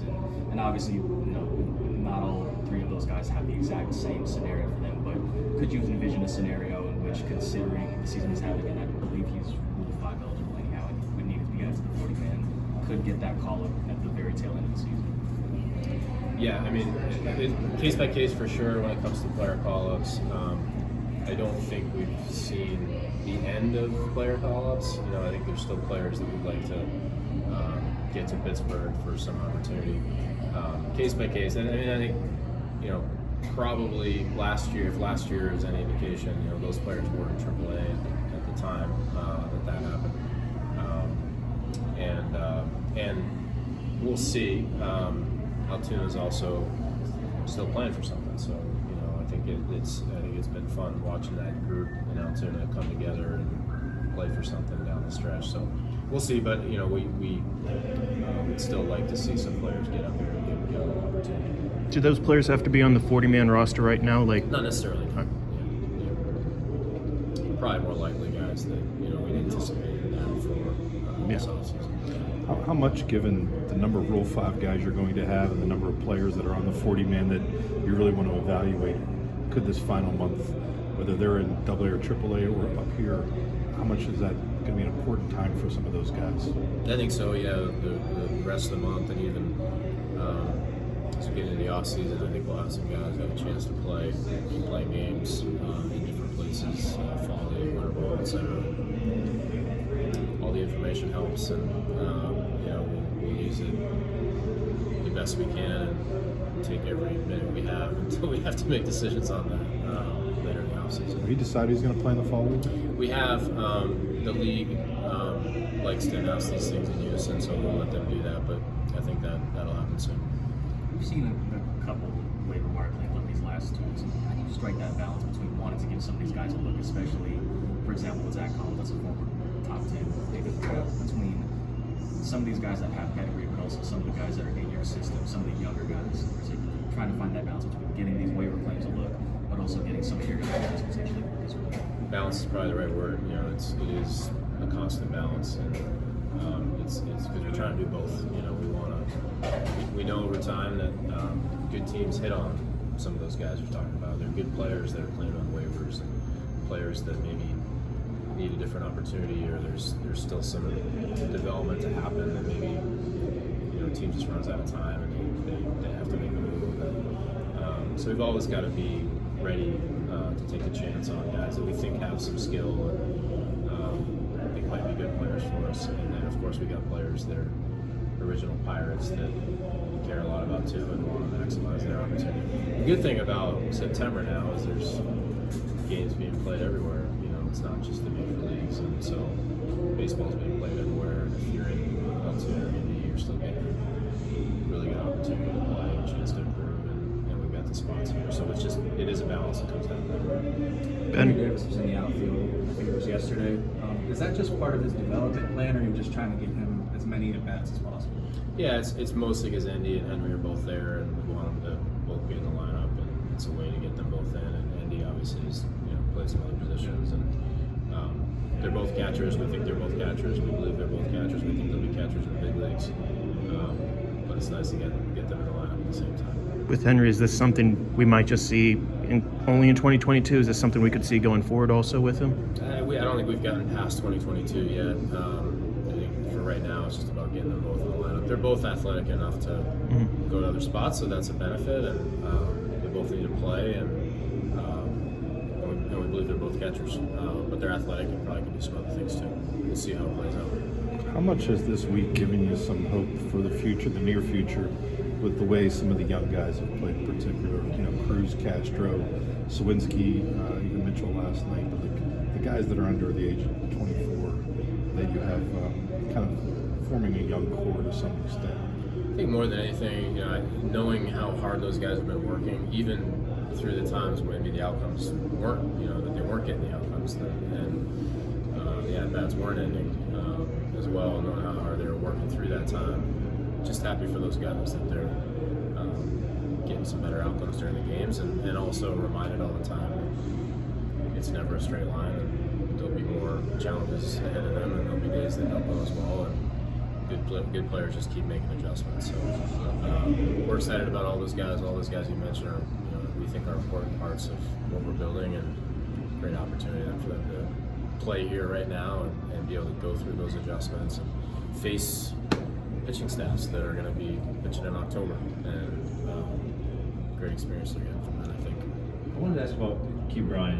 season. And obviously, not all three of those guys have the exact same scenario for them, but could you envision a scenario in which, considering the season he's having, and I believe he's Rule 5 eligible anyhow, and he would need to be added to the 40-man, could get that call up at the very tail end of the season? Yeah, I mean, case by case for sure when it comes to player call-ups. I don't think we've seen the end of player call-ups. I think there's still players that we'd like to get to Pittsburgh for some opportunity. Case by case, and I think, probably last year, if last year is any indication, those players were in AAA at the time that happened. And we'll see. Altoon's also still playing for something, so I think it's been fun watching that group in Altoona come together and play for something down the stretch. So we'll see, but we'd still like to see some players get up here and get an opportunity. Do those players have to be on the 40-man roster right now? Not necessarily. Yeah. Probably more likely guys that we anticipated that for this offseason. How much, given the number of Rule 5 guys you're going to have and the number of players that are on the 40-man that you really want to evaluate, could this final month, whether they're in AA or AAA or up here, how much is that going to be an important time for some of those guys? I think so, yeah. The rest of the month, and even as we get into the offseason, I think we'll have some guys have a chance to play games in different places, fall league, winter ball, etc. All the information helps, and we'll use it the best we can and take every minute we have until we have to make decisions on that later in the offseason. Have you decided he's going to play in the fall league? We have. The league likes to announce these things in unison, so we'll let them do that, but I think that'll happen soon. We've seen a couple waiver wire claims on these last two. So how do you strike that balance between wanting to give some of these guys a look, especially, for example, with Zach Collins, that's a former top 10 David Crow, between some of these guys that have pedigree, but also some of the guys that are in your system, some of the younger guys. So trying to find that balance between getting these waiver claims a look, but also getting some of your guys potentially look as well. Balance is probably the right word. It is a constant balance, and it's because we're trying to do both. We know over time that good teams hit on some of those guys you're talking about. They're good players that are playing on waivers, and players that maybe need a different opportunity, or there's still some development to happen, and maybe team just runs out of time and they have to make a move. So we've always got to be ready to take a chance on guys that we think have some skill and think might be good players for us. And then of course we got players that are original Pirates that we care a lot about too and want to maximize their opportunity. The good thing about September now is there's games being played everywhere. It's not just the major leagues, and so baseball's being played everywhere. And if you're in Altoona or Indy, you're still getting a really good opportunity to play, a chance to improve, and we've got the spots here. So it is a balance that comes down to that. Ben Davis was in the outfield, I think it was yesterday. Is that just part of his development plan, or are you just trying to get him as many at-bats as possible? Yeah, it's mostly because Andy and Henry are both there, and we want them to both be in the lineup, and it's a way to get them both in. And Andy obviously plays some other positions, and they're both catchers. We think they're both catchers. We believe they're both catchers. We think they'll be catchers in the big leagues. But it's nice to get them in the lineup at the same time. With Henry, is this something we might just see only in 2022? Is this something we could see going forward also with him? I don't think we've gotten past 2022 yet. I think for right now, it's just about getting them both in the lineup. They're both athletic enough to go to other spots, so that's a benefit. And they both need to play, and we believe they're both catchers. But they're athletic and probably can do some other things too. We'll see how it plays out. How much has this week given you some hope for the future, the near future, with the way some of the young guys have played in particular? Cruz, Castro, Sawinski, even Mitchell last night. But the guys that are under the age of 24 that you have kind of forming a young core to some extent. I think more than anything, knowing how hard those guys have been working, even through the times when maybe the outcomes weren't, that they weren't getting the outcomes, and the at-bats weren't ending as well, knowing how hard they were working through that time. Just happy for those guys that they're getting some better outcomes during the games, and also reminded all the time that it's never a straight line, and there'll be more challenges ahead of them, and there'll be days that don't go as well, and good players just keep making adjustments. So we're excited about all those guys. All those guys you mentioned are, we think are important parts of what we're building, and great opportunity for them to play here right now and be able to go through those adjustments and face pitching staffs that are going to be pitching in October, and great experience to get from that, I think. I wanted to ask about Q Bryan.